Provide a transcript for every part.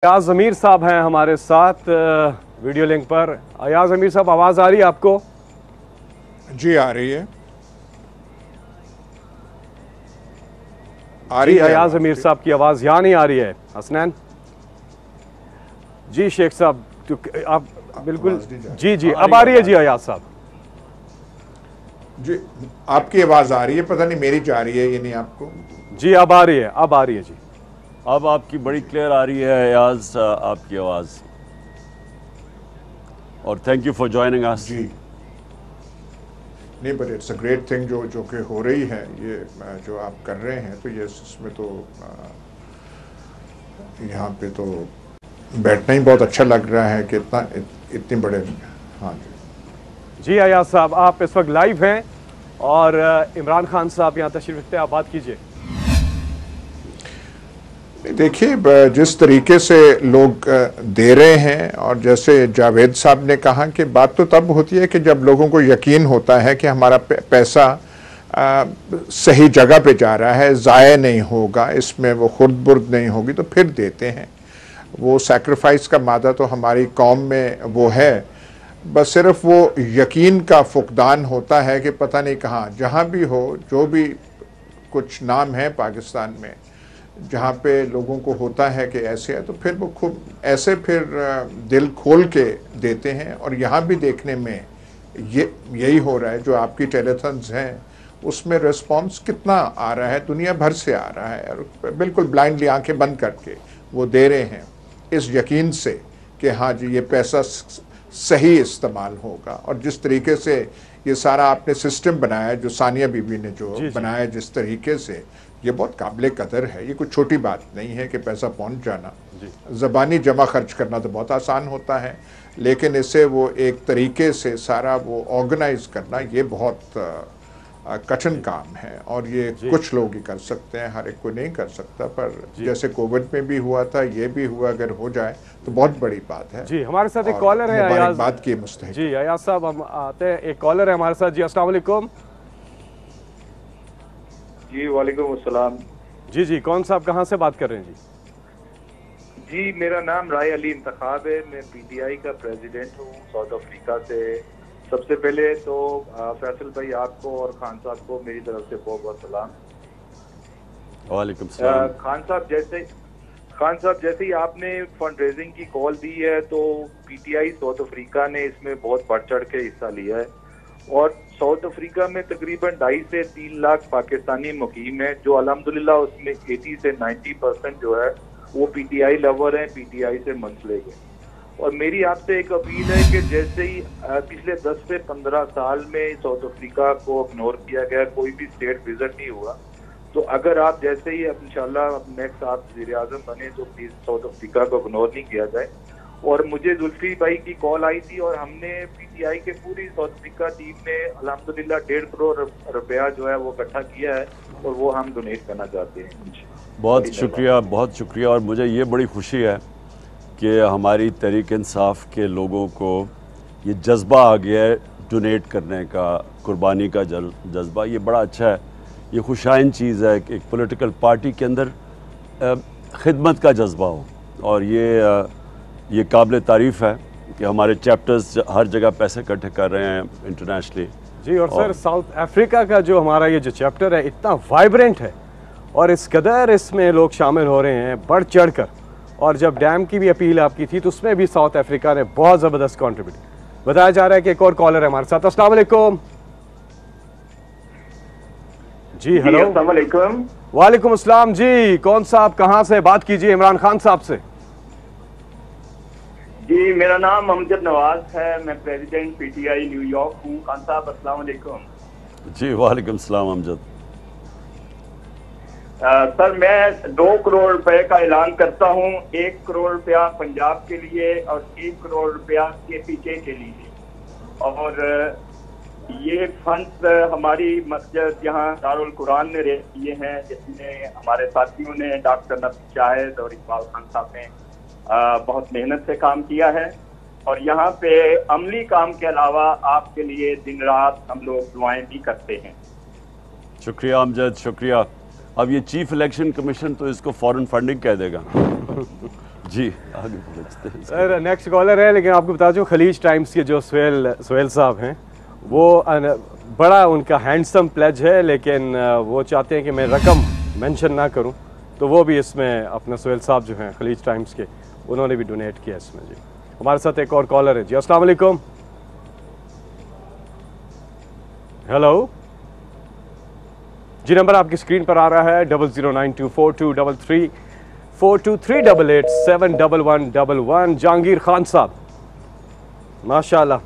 अयाज ज़मीर साहब हैं हमारे साथ वीडियो लिंक पर। अयाज ज़मीर साहब, आवाज़ आ रही है आपको? जी आ रही है। जी अयाज ज़मीर साहब की आवाज़ यहाँ नहीं आ रही है। हसनैन जी, शेख साहब आप बिल्कुल जी जी अब आ रही है जी अयाज साहब। जी आपकी आवाज़ आ रही है, पता नहीं मेरी जा रही है ये नहीं आपको। जी अब आ रही है, अब आ रही है जी। अब आपकी बड़ी क्लियर आ रही है अयाज आपकी आवाज़। और thank you for joining us. जी नहीं, but it's a great thing जो कि हो रही है, ये जो आप कर रहे हैं, तो ये इसमें तो यहाँ पे तो बैठना ही बहुत अच्छा लग रहा है कि इतने बड़े। हाँ जी जी अयाज साहब, आप इस वक्त लाइव हैं और इमरान खान साहब यहाँ तशरीफ रखते हैं, आप बात कीजिए। देखिए, जिस तरीके से लोग दे रहे हैं, और जैसे जावेद साहब ने कहा कि बात तो तब होती है कि जब लोगों को यकीन होता है कि हमारा पैसा सही जगह पे जा रहा है, ज़ाया नहीं होगा, इसमें वो खुर्द-बुर्द नहीं होगी, तो फिर देते हैं। वो सैक्रिफाइस का मादा तो हमारी कौम में वो है, बस सिर्फ वो यकीन का फुकदान होता है कि पता नहीं कहाँ, जहाँ भी हो, जो भी कुछ नाम है पाकिस्तान में जहाँ पे लोगों को होता है कि ऐसे है, तो फिर वो खूब ऐसे फिर दिल खोल के देते हैं। और यहाँ भी देखने में यही हो रहा है, जो आपकी टेलीथन्स हैं उसमें रिस्पांस कितना आ रहा है, दुनिया भर से आ रहा है, और बिल्कुल ब्लाइंडली आंखें बंद करके वो दे रहे हैं इस यकीन से कि हाँ जी ये पैसा सही इस्तेमाल होगा। और जिस तरीके से ये सारा आपने सिस्टम बनाया, जो सानिया बीबी ने जो बनाया जिस तरीके से, ये बहुत काबिल कदर है। ये कुछ छोटी बात नहीं है कि पैसा पहुंच जाना। ज़बानी जमा खर्च करना तो बहुत आसान होता है, लेकिन इसे वो एक तरीके से सारा वो ऑर्गेनाइज करना, ये बहुत कठिन काम है। और ये कुछ लोग ही कर सकते हैं, हर एक कोई नहीं कर सकता। पर जैसे कोविड में भी हुआ था, ये भी हुआ, अगर हो जाए तो बहुत बड़ी बात है। जी हमारे साथ एक कॉलर है अयाज, बात की मुस्तहिक। जी अयाज साहब हम आते हैं, एक कॉलर है हमारे साथ। जी अस्सलाम वालेकुम। जी वालेकुम अस्सलाम। जी जी कौन साहब, कहाँ से बात कर रहे हैं? जी जी मेरा नाम राय अली इंतखाब है, मैं पीटीआई का प्रेसिडेंट हूँ साउथ अफ्रीका से। सबसे पहले तो फैसल भाई आपको और खान साहब को मेरी तरफ से बहुत बहुत सलाम। वालेकुम सलाम। खान साहब जैसे ही आपने फंड रेजिंग की कॉल दी है, तो पीटीआई साउथ अफ्रीका ने इसमें बहुत बढ़ चढ़ के हिस्सा लिया है। और साउथ अफ्रीका में तकरीबन 2.5 से 3 लाख पाकिस्तानी मुकीम है, जो अल्हम्दुलिल्लाह उसमें 80 से 90% जो है वो पीटीआई लवर हैं, पीटीआई से मुंसलिक है। और मेरी आपसे एक अपील है कि जैसे ही पिछले 10 से 15 साल में साउथ अफ्रीका को इग्नोर किया गया, कोई भी स्टेट विजिट नहीं हुआ, तो अगर आप जैसे ही इंशाल्लाह नेक्स्ट आप वज़ीर-ए-आज़म बने, तो प्लीज साउथ अफ्रीका को इग्नोर नहीं किया जाए। और मुझे जुल्फी भाई की कॉल आई थी, और हमने पीटीआई के पूरी साउथ अफ्रीका टीम ने अल्हम्दुलिल्लाह 1.5 करोड़ रुपया जो है वो इकट्ठा किया है, और वो हम डोनेट करना चाहते हैं। बहुत शुक्रिया, बहुत शुक्रिया। और मुझे ये बड़ी खुशी है कि हमारी तहरीक इंसाफ के लोगों को ये जज्बा आ गया है डोनेट करने का, कुर्बानी का जज्बा। ये बड़ा अच्छा है, ये खुशाइन चीज़ है कि एक पॉलिटिकल पार्टी के अंदर खिदमत का जज्बा हो। और ये काबिल तारीफ़ है कि हमारे चैप्टर्स हर जगह पैसे इकट्ठे कर रहे हैं इंटरनेशनली। जी और सर, साउथ अफ्रीका का जो हमारा ये जो चैप्टर है इतना वाइब्रेंट है, और इस कदर इसमें लोग शामिल हो रहे हैं बढ़ चढ़ कर। और जब डैम की भी अपील आपकी थी, तो उसमें भी साउथ अफ्रीका ने बहुत ज़बरदस्त कॉन्ट्रीब्यूट। बताया जा रहा है कि एक और कॉलर है हमारे साथ। अस्सलाम वालेकुम। जी हेलो। अस्सलाम वालेकुम। वालेकुम अस्सलाम। जी कौन साहब, कहाँ से बात कीजिए? इमरान खान साहब से। जी मेरा नाम अमजद नवाज है, मैं प्रेसिडेंट पीटीआई न्यूयॉर्क हूँ। खान साहब अस्सलाम वालेकुम। जी वालेकुम सलाम अमजद। सर मैं 2 करोड़ रुपए का ऐलान करता हूँ। 1 करोड़ रुपया पंजाब के लिए और 1 करोड़ रुपया केपीके के लिए। और ये फंड्स हमारी मस्जिद यहाँ दारुल कुरान ने रेज किए हैं, जिसमें हमारे साथियों ने डॉक्टर नबी शाहिद और इकबाल खान साहब ने बहुत मेहनत से काम किया है। और यहाँ पे अमली काम के अलावा आपके लिए दिन रात हम लोग दुआएं भी करते हैं। शुक्रिया अमजद, शुक्रिया। अब ये चीफ इलेक्शन कमीशन तो इसको फॉरेन फंडिंग कह देगा। जी आगे पहुँचते हैं। सर नेक्स्ट कॉलर है, लेकिन आपको बता दूं खलीज टाइम्स के जो सुहेल साहब हैं वो बड़ा उनका हैंडसम प्लेज है, लेकिन वो चाहते हैं कि मैं रकम मेंशन ना करूं, तो वो भी इसमें अपना सुहेल साहब जो हैं खलीज टाइम्स के, उन्होंने भी डोनेट किया इसमें। जी हमारे साथ एक और कॉलर है। जी अस्सलाम वालेकुम। हेलो जी, नंबर आपकी स्क्रीन पर आ रहा है 009242334238871111। जहांगीर खान साहब माशाल्लाह,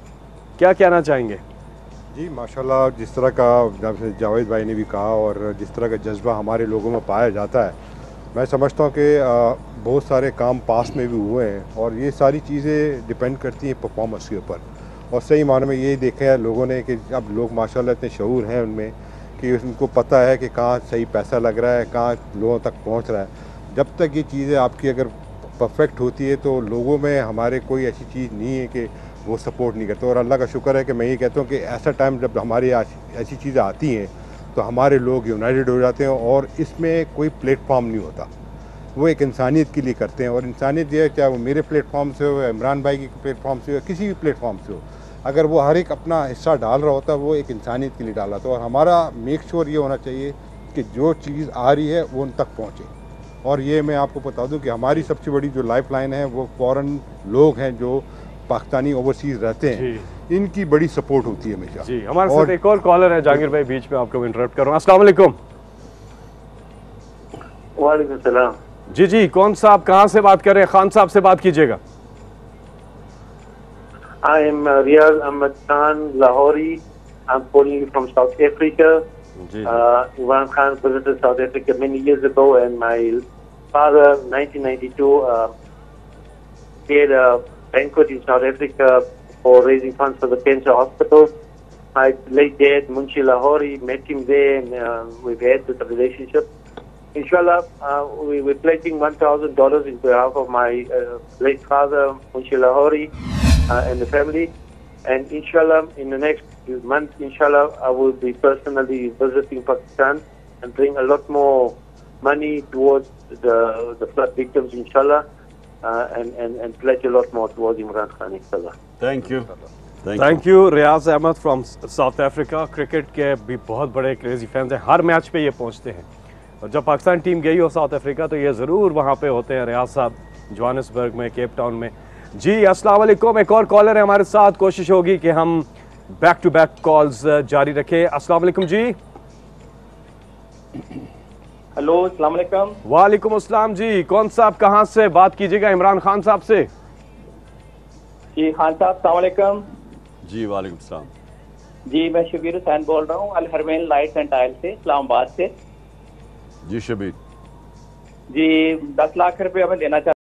क्या कहना चाहेंगे? जी माशाल्लाह, जिस तरह का जैसे जावेद भाई ने भी कहा और जिस तरह का जज्बा हमारे लोगों में पाया जाता है, मैं समझता हूँ कि बहुत सारे काम पास में भी हुए हैं और ये सारी चीज़ें डिपेंड करती हैं परफॉर्मेंस के ऊपर। और सही मानों में यही देखा है लोगों ने कि अब लोग माशाल्लाह इतने शऊर हैं उनमें कि उनको पता है कि कहाँ सही पैसा लग रहा है, कहाँ लोगों तक पहुँच रहा है। जब तक ये चीज़ें आपकी अगर परफेक्ट होती है तो लोगों में हमारे कोई ऐसी चीज़ नहीं है कि वो सपोर्ट नहीं करते। और अल्लाह का शुक्र है कि मैं ये कहता हूँ कि ऐसा टाइम जब हमारी ऐसी चीज़ें आती हैं तो हमारे लोग यूनाइटेड हो जाते हैं और इसमें कोई प्लेटफॉर्म नहीं होता, वो एक इंसानियत के लिए करते हैं। और इंसानियत ये है, चाहे वो मेरे प्लेटफॉर्म से हो, इमरान भाई की प्लेटफॉर्म से हो, किसी भी प्लेटफॉर्म से हो, अगर वो हर एक अपना हिस्सा डाल रहा होता वो एक इंसानियत के लिए डाला था। और हमारा मेक श्योर ये होना चाहिए कि जो चीज़ आ रही है वो उन तक पहुँचे। और ये मैं आपको बता दूं कि हमारी सबसे बड़ी जो लाइफ लाइन है वो फॉरेन लोग हैं जो पाकिस्तानी ओवरसीज़ रहते हैं, इनकी बड़ी सपोर्ट होती है हमेशा। जी हमारे साथ एक और कॉलर है। जहांगीर भाई बीच में आपको इंटरप्ट कर रहा हूँ। अस्सलाम वालेकुम। वालेकुम सलाम। जी जी, कौन साहब कहाँ से बात कर रहे हैं? खान साहब से बात कीजिएगा। I am Riyaz Ahmed Khan, Lahori. I'm calling you from South Africa. Imran Khan visited South Africa many years ago, and my father, 1992, did a banquet in South Africa for raising funds for the cancer hospital. My late dad, Munshi Lahori, met him there, and we've had this relationship. Inshallah, we're pledging $1,000 in behalf of my late father, Munshi Lahori, and the family. And inshallah, in the next few months, inshallah, I will be personally visiting Pakistan and bring a lot more money towards the flood victims, inshallah, and pledge a lot more towards Imran Khan, inshallah. Thank you. Thank you. Riaz Ahmad from South Africa. Cricket के भी बहुत बड़े crazy fans हैं, हर match पे ये पहुंचते हैं। और जब पाकिस्तान टीम गई हो साउथ अफ्रीका तो ये ज़रूर वहाँ पे होते हैं रियाज साहब, जोहानिसबर्ग में, केप टाउन में। जी अस्सलाम वालेकुम। एक और कॉलर है हमारे साथ, कोशिश होगी कि हम बैक टू बैक कॉल्स जारी रखें। अस्सलाम वालेकुम जी। हेलो, अस्सलाम वालेकुम। वालेकुम अस्सलाम जी, कौन साहब कहाँ से बात कीजिएगा? इमरान खान साहब से। जी खान साहब, अस्सलाम वालेकुम। जी वालेकुम सलाम। जी मैं शबीर हुसैन बोल रहा हूँ, अल हरमैन लाइट्स एंड टाइल से, इस्लामाबाद से। जी शबीर जी 10 लाख रुपए हमें देना